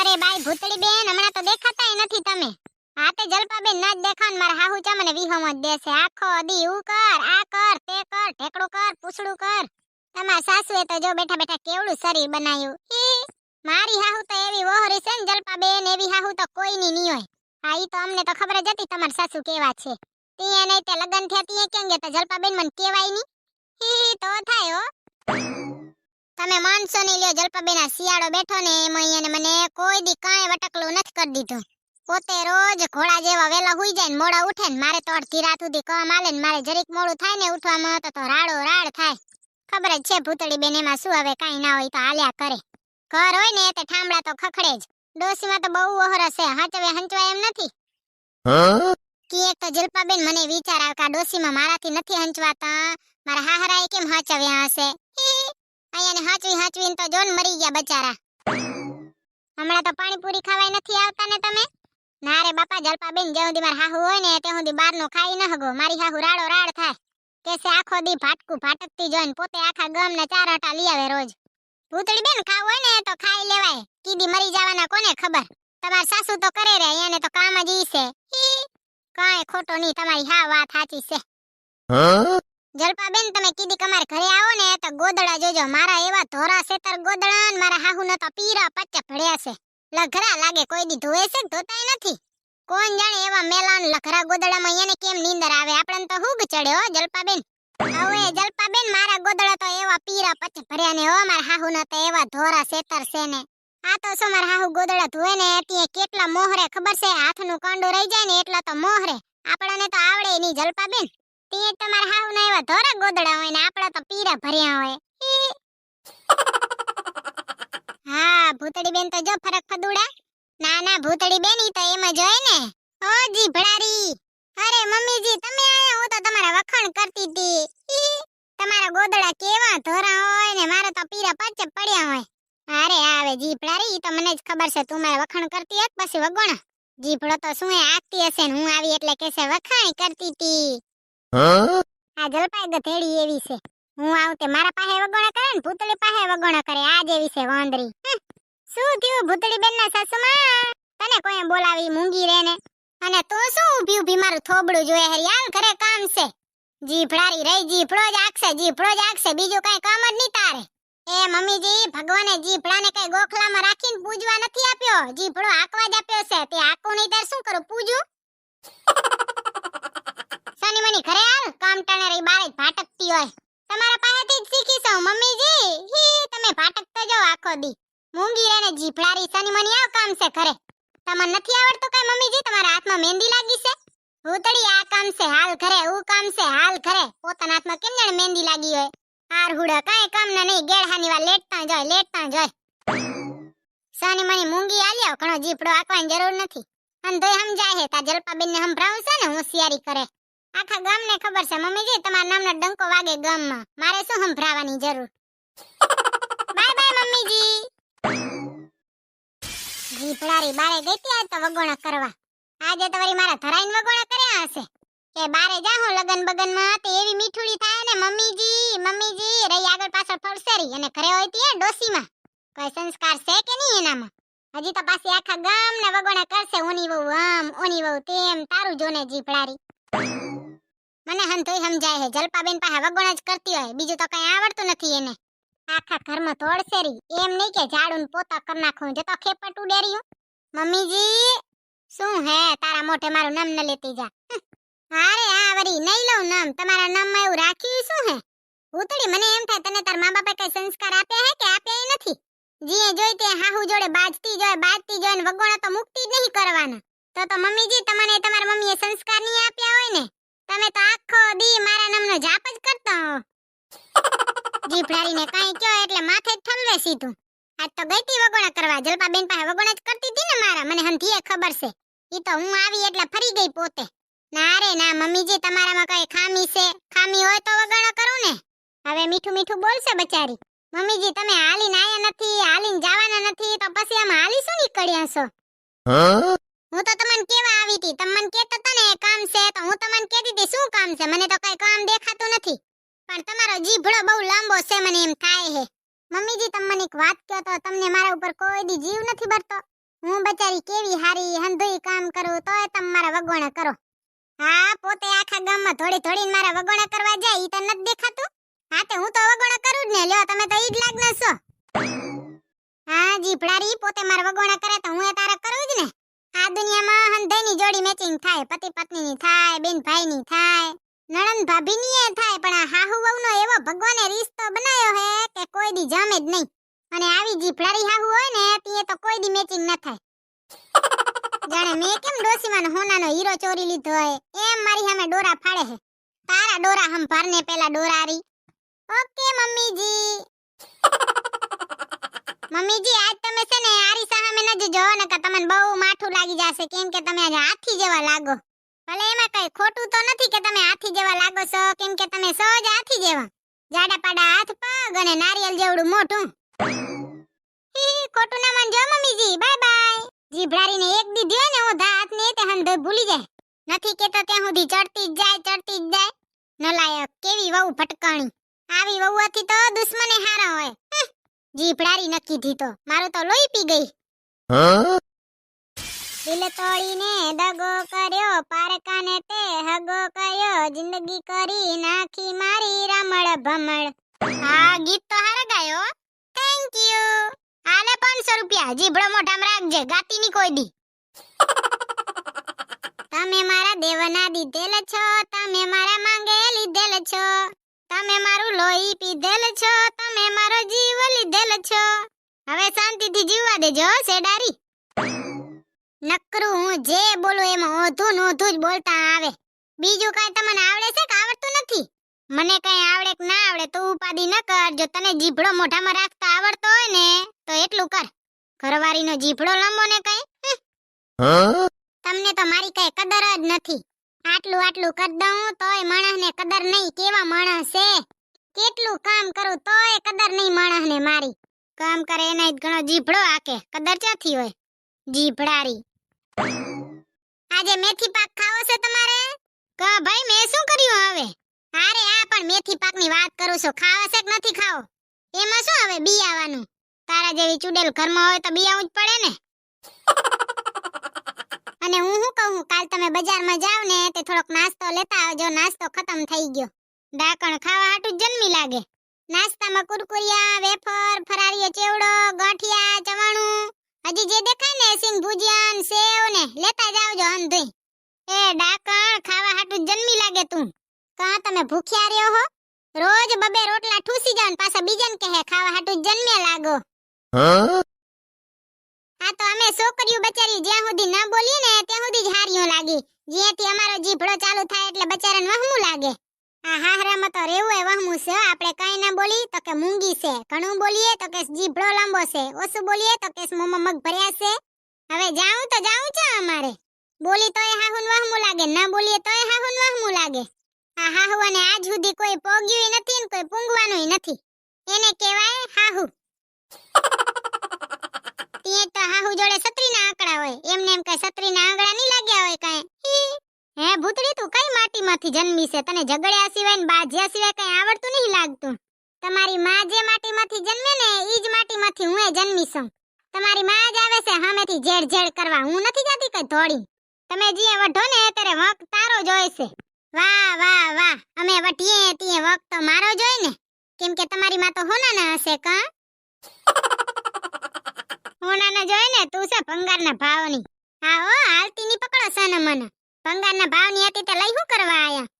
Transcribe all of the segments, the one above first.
અરે બાઈ ભૂતળી બેન, હમણાં તો દેખાતાય નથી તમે. આ તે જલપા બેન ના જ દેખાણ, મારા હાહુ ચા મને વિહોમ જ દેશે. આખો દી હું કર, આ કર, તે કર, ઢેકડું કર, પૂછડું કર. તમારા સાસુએ તો જો બેઠા બેઠા કેવડું શરીર બનાવ્યું. મારી હાહુ તો એવી વહોરી છે ને જલપા બેન, એવી હાહુ તો કોઈની નહીં હોય. હા ઈ તો અમને તો ખબર જ હતી તમારા સાસુ કેવા છે. તીએ નહીં તે લગન થયા તીએ ક્યાં ગયા તા જલપા બેન, મને કેવાય નહીં. તો થાય હો. તમે માનશો નહીં, લ્યો જલપા બેન આ શિયાળો બેઠો ને એમાં એને મને કોઈ દી કાંઈ વટકલું નથી કરી દીધું. પોતે રોજ ઘોડા જેવા વેલા હુઈ જાય ને મોડા ઉઠે ને મારે તો અડધી રાત સુધી કામ આલે ને મારે જરીક મોડું થાય ને ઉઠવામાં તો રાડો રાડ થાય. ખબર જ છે ભૂતળી બેન, એમાં શું હવે કાંઈ ના હોય તો હાલ્યા કરે. ઘર હોય ને તે ઠામડા તો ખખડે જ. ડોસીમાં તો બહુ વહરસ છે, હાચવે હંચવાય એમ નથી. કી એક તો જલપા બેન મને વિચાર આવે કે આ ડોસીમાં મારાથી નથી હંચવાતા, મારા હાહરાએ કેમ હાચવ્યા હશે. અહીંયાને હાચવીને તો જોન મરી ગયા બચારા. હમણાં તો પાણીપુરી ખાવાય નથી આવતા ને તમે. ના રે બાપા, જલપા બેન જ્યાં સુધી મારા હાહુ હોય ને ત્યાં સુધી બહારનું ખાઈ ન હગો. મારી હાહુ રાડો રાડ થાય. કેસે આખો દી ભાટકતી જોઈને પોતે આખા ગામના 4 આટા લઈ આવે રોજ. ભૂતળી બેન ખાવું હોય ને તો ખાઈ લેવાય, કીધી મરી જવાના કોને ખબર. તમાર સાસુ તો કરે રે, એને તો કામ જ ઈ છે. કાંઈ ખોટો નહીં, તમારી હા વાત સાચી છે. જલપા બેન તમે કીધી કે અમાર ઘરે આવો ને તો ગોદડા જોજો. મારા એવા ધોરા સેતર ગોદડા ને મારા હાહુ ન તો પીરા પચ્ચે ભળ્યા છે. લઘરા લાગે, કોઈ દી ધોવે છે ધોતાય નથી. કોણ જાણે એવા મેલાન લઘરા ગોદડામાં એને કેમ નીંદર આવે. આપણને તો હુગ ચડે હો જલપા બેન. હવે જલપા બેન મારા ગોદડા તો એવા પીરા પચ્ચે ભર્યા ને હો, મારા હાહુ ન તો એવા ધોરા સેતર છે ને. આ તો શું મારા હાહુ ગોદડા ધોવે ને ત્યાં કેટલા મોહરે ખબર છે. હાથનું કાંડું રહી જાય ને એટલા તો મોહરે. આપણને તો આવડે નહીં જલપા બેન. તે તમારા હાહુ ના એવા ધોરા ગોદડા હોય ને આપડા તો પીરા ભર્યા હોય. હા ભૂતળી બેન તો જો ફરક ફદુડા. ના ના ભૂતળી બેન ઈ તો એમ જ હોય ને. ઓ જીભડારી, અરે મમ્મીજી તમે આયા, હું તો તમારા વખાણ કરતી હતી. તમારા ગોદડા કેવા ધોરા હોય ને મારા તો પીરા પાછે પડ્યા હોય. અરે આવે જીભડારી, ઈ તો મને જ ખબર છે તું મારા વખાણ કરતી એક પછી વગોણા. જીભડો તો શું આગતી હશે ને હું આવી એટલે કેસે વખાણ કરતી હતી. આ જલપાઈ ગધેડી એવી છે. હું આવું તે મારા પાસે વગોણા કરે ને ભૂતળી પાસે વગોણા કરે. આ જેવી છે વાંદરી. શું થયું ભૂતળી બેન ના સાસુમાં? તને કોઈ બોલાવી મૂંગી રે ને. અને તું શું ઊભી ઊભી મારું થોબડું જોયે હરી? હાલ ઘરે કામ છે. જીભડારી રહી, જીભડો જ આગશે, બીજું કઈ કામ જ નહીં તારે. એ મમ્મીજી, ભગવાને જીભડાને કઈ ગોખલામાં રાખીને પૂજવા નથી આપ્યો. જીભડો આકવા જ આપ્યો છે. તે આકું નહીં તાર શું કરું, પૂજું? સની મની ઘરે હાલ, કામ ટાણે રહી બારે જ ભાટકતી હોય. તમારા પાસેથી જ શીખી છું મમ્મીજી. તમે ભાટકતો જાવ આખો દી. મૂંગી રે ને જીભડારી, સની મની આવ કામ છે ઘરે. તમને નથી આવડતું કઈ મમ્મીજી? તમારા હાથમાં મહેંદી લાગી છે? ભૂતળી આ કામ છે હાલ ઘરે, ऊ કામ છે હાલ ઘરે. પોતાના હાથમાં કેમ જાણે મહેંદી લાગી હોય. હાર હુડા કાંઈ કામ ના નહીં, ગેળહાની વાર લેટતા જોય. સની મની મૂંગી આલ્યો, ઘણો જીભડો આકવાની જરૂર નથી. અંધોય સમજાય હે, તા જલપા બેન ને સંભળાવું છે ને હોશિયારી કરે. આખા ગામને ખબર છે મમ્મીજી તમારા નામનો ડંકો વાગે ગામમાં. મારે શું સંભળાવવાની જરૂર. બાય બાય મમ્મીજી. જીભડારી બારે ગઈ ત્યાં તો વગોણા કરવા. આજે તો વળી મારા ધરાઈને વગોણા કર્યા હશે કે બારે જાહો લગન બગનમાં તે એવી મીઠુડી થાય ને મમ્મીજી રહી આગળ પાછળ ફરશે રહી. અને ઘરે હોય ત્યાં ડોસીમાં કોઈ સંસ્કાર છે કે નહીં એનામાં? હજી તો પાછી આખા ગામના વગોણા કરશે. ઓની વહુ આમ, ઓની વહુ તેમ. તારું જોને જીભડારી. મને હંતોય સમજાય હે જલપા બેન પાસે વગોણા જ કરતી હોય, બીજું તો કઈ આવડતું નથી એને. આખા ઘરમાં તોડશે રહી. એમ નહીં કે ઝાડુ ને પોતા કરી નાખું. જતો ખેપટ ઉડેર્યું. મમ્મીજી શું હે તારા મોઢે મારું નામ ન લેતી જા. હારે આ વરી નહીં લઉં નામ. તમારા નામમાં એવું રાખ્યું શું હે? ભૂતળી મને એમ થાય તને તાર મા બાપે કઈ સંસ્કાર આપ્યા હે કે આપ્યા નથી? જીએ જોઈ તે હાહુ જોડે બાજતી જોય ને વગોણા તો મુક્તિ જ નહીં કરવાના. તો મમ્મીજી તમને તમારા મમ્મીએ સંસ્કાર નહીં આપ્યા હોય ને. તમે તો આખો દી મારા નામનો જાપ જ કરતા હો. જીભડારીને કાઈ કયો એટલે માથે જ ઠલવે સીધું. આજ તો ગઈતી વગોણા કરવા. જલપા બેન પાસે વગોણા જ કરતી હતી ને મારા. મને હંધીએ ખબર છે. ઈ તો હું આવી એટલે ફરી ગઈ પોતે. ના રે ના મમ્મીજી, તમારામાં કઈ ખામી છે? ખામી હોય તો વગોણા કરું ને. હવે મીઠું બોલશે બચારી. મમ્મીજી તમે હાલીને આયા નથી, હાલીને જવાના નથી, તો પછી આમ હાલી શું નીકળ્યા છો? હું તો તમને કેવા આવી હતી. તમે મને કહેતા હતા ને કામ છે, તો હું તમને કહેતી હતી શું કામ છે. મને તો કઈ કામ દેખાતું નથી. પણ તમારો જીભડો બહુ લાંબો છે મને એમ થાય હે. મમ્મીજી તમે મને એક વાત કહો તો તમને મારા ઉપર કોઈ દી જીવ નથી બરતો? હું બચારી કેવી હારી હંધુઈ કામ કરું તોય તમે મારા વગોણા કરો. હા પોતે આખા ગામમાં થોડી થોડીને મારા વગોણા કરવા જાય ઈ તને નથી દેખાતું? હા તે હું તો વગોણા કરું જ ને. લ્યો તમે તો ઈ જ લાગના છો. હા જીભડારી પોતે મારા વગોણા કરે તો હું એ તારા કરું જ ને. આ દુનિયામાં હંધઈની જોડી મેચિંગ થાય, પતિ પત્નીની થાય, બેન ભાઈની થાય, નણંદ ભાભીની એ થાય, પણ આ હાહુ વહુનો એવો ભગવાને રીશ્તો બનાવ્યો હે કે કોઈ દી જમે જ નહીં. અને આવી જીભડારી હાહુ હોય ને તીએ તો કોઈ દી મેચિંગ ન થાય. જાણે મેં કેમ ડોસીમાનો હોનાનો હીરો ચોરી લીધો હોય એમ મારી સામે ડોરા ફાડે હે. તારા ડોરા હમ ભરને પેલા ડોરારી. ઓકે મમ્મીજી. મમ્મીજી આજ તમે છે ને આરી સામે ન જજો નકર તમને બહુ માઠું લાગી જશે, કેમ કે તમે આજે હાથી જેવા લાગો. ભલે એમાં કઈ ખોટું તો નથી કે તમે હાથી જેવા લાગો છો, કેમ કે તમે સહજ હાથી જેવા. જાડા પાડા હાથ પગ અને નારિયેલ જેવડું મોઢું. ખોટું ના માનજો મમ્મીજી. Bye bye. જીભડારીને એક દી દે ને ઓધા હાથ ને તે હંધો ભૂલી જાય. નથી કેતો ત્યાં સુધી ચડતી જ જાય. નલાયક કેવી વહુ ભટકાણી. આવી વહુથી તો દુશ્મને હારા હોય. જીભડારી નક્કી થી તો મારું તો લોહી પી ગઈ. દિલ તોડીને દગો કર્યો, પારકાને તે હગો કર્યો, જિંદગી કરી નાખી મારી રામળ ભમળ. હા ગીત તો હારા ગાયો. Thank you. આલે 500 રૂપિયા. જીભડો મોઢામાં રાખજે, ગાતી ની કોઈ દી. તમે મારા દેવના દીધેલ છો, તમે મારા માંગે લીધેલ છો, તમે મારું લોહી પીધેલ છો, તમે મારો જીવ લીધેલ છો. હવે શાંતિથી જીવવા દેજો સેડારી. નકરું હું જે બોલું એમાં ઓધું નોધું જ બોલતા આવે. બીજું કઈ તમને આવડે છે કે આવડતું નથી? મને કઈ આવડે કે ના આવડે તો ઉપાદી ન કર. જો તને જીભડો મોઢામાં રાખતા આવડતો હોય ને તો એટલું કર. ઘરવાળીનો જીભડો લાંબો ને કઈ. તમને તો મારી કઈ કદર જ નથી. આટલું કર દઉં તોય માણસને કદર નહીં. કેવા માણસ છે. કેટલું કામ કરું તોય કદર નહીં માણસને મારી. કામ કરે એના જ ઘણો જીભડો આકે, કદર ક્યાંથી હોય? જીભડારી. આજે મેથી પાક ખાવો છે તમારે? કા ભાઈ મેં શું કર્યું હવે? અરે આ પણ મેથી પાકની વાત કરું છું. ખાવા છે કે નથી ખાવો? એમાં શું હવે બિયાવાનું? તારા જેવી ચુડેલ ઘરમાં હોય તો બિયાવું જ પડે ને. અને હું શું કહું, કાલ તમે બજારમાં જાવ ને તે થોડોક નાસ્તો લેતા આવજો. નાસ્તો ખતમ થઈ ગયો. ડાકણ ખાવા હાટું જન્મી લાગે. નાસ્તામાં કુરકુરિયા, વેફર, ફરારીયો ચેવડો, ગાંઠિયા, ચવાણું, હજી જે દેખાય ને સિંગ ભુજિયા ને સેવ ને લેતા જાવજો અંધોઈ. એ ડાકણ ખાવા હાટું જન્મી લાગે તું. કા તમે ભૂખ્યા રહ્યો હો? રોજ બબે રોટલા ઠૂસી જાવ ને પાછા બીજાને કહે ખાવા હાટું જન્મ્યા લાગો. આ તો અમે છોકરીઓ બચારી જ્યાં સુધી ન બોલીએ ને ત્યાં સુધી જ હારીઓ લાગી. જ્યાંથી અમારો જીભડો ચાલુ થાય એટલે બચારાને વહમું લાગે. આ હાહરામાં તો રેવું એ વહમું છે. આપણે કઈ ના બોલી તો કે મૂંગી છે, ઘણું બોલીએ તો કે જીભડો લાંબો છે, ઓછું બોલીએ તો કે મોમાં મગ ભર્યા છે. હવે જાઉં તો જાઉં છે અમારે. બોલી તોય હાહુન વહમું લાગે, ના બોલીએ તોય હાહુન વહમું લાગે. આ હાહુ અને આજ સુધી કોઈ પોગ્યું નથી ને કોઈ પૂંગવાનું નથી. એને કહેવાય હાહુ. તે તો હાહુ જોડે છત્રીના આંકડા હોય. એમને એમ કઈ છત્રીના આંકડા નહીં લાગ્યા હોય કઈ. હે ભૂતડી તું કઈ માટીમાંથી જન્મી છે? તને ઝઘડ્યા સિવાય ને બાજ્યા સિવાય કઈ આવડતું નહીં લાગતું. તમારી માં જે માટીમાંથી જન્મે ને ઈ જ માટીમાંથી હું એ જન્મી છું. તમારી માં જ આવે છે સામેથી ઝેડ કરવા. હું નથી જાતી કઈ ધોડી. તમે જે વઢો ને ત્યારે વક તારો જ હોય છે. વાહ વાહ વાહ. અમે વઢીએ તે વક તો મારો જ હોય ને, કેમ કે તમારી માં તો હોનાના હશે કા. હોનાના જોય ને તું છે ભંગારના ભાવની. હા ઓ હાલતી ની પકડો સન મને. ભંગારના ભાવની હતી તે લઈ હું કરવા આયા?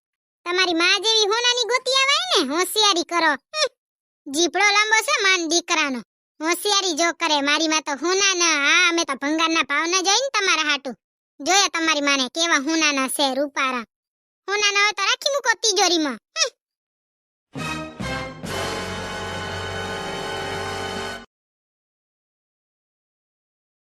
તમારી માં જેવી હોનાની ગોતી આવાય ને. હોશિયારી કરો. જીભડો લાંબો છે માન દીકરાનો. હોશિયારી જો કરે. મારી માં તો હોનાના. હા અમે તો ભંગારના ભાવના જોઈને તમારા હાટું જોયા. તમારી માને કેવા હોનાના છે રૂપારા. હોનાના હોય તો રાખી મૂકો તિજોરીમાં.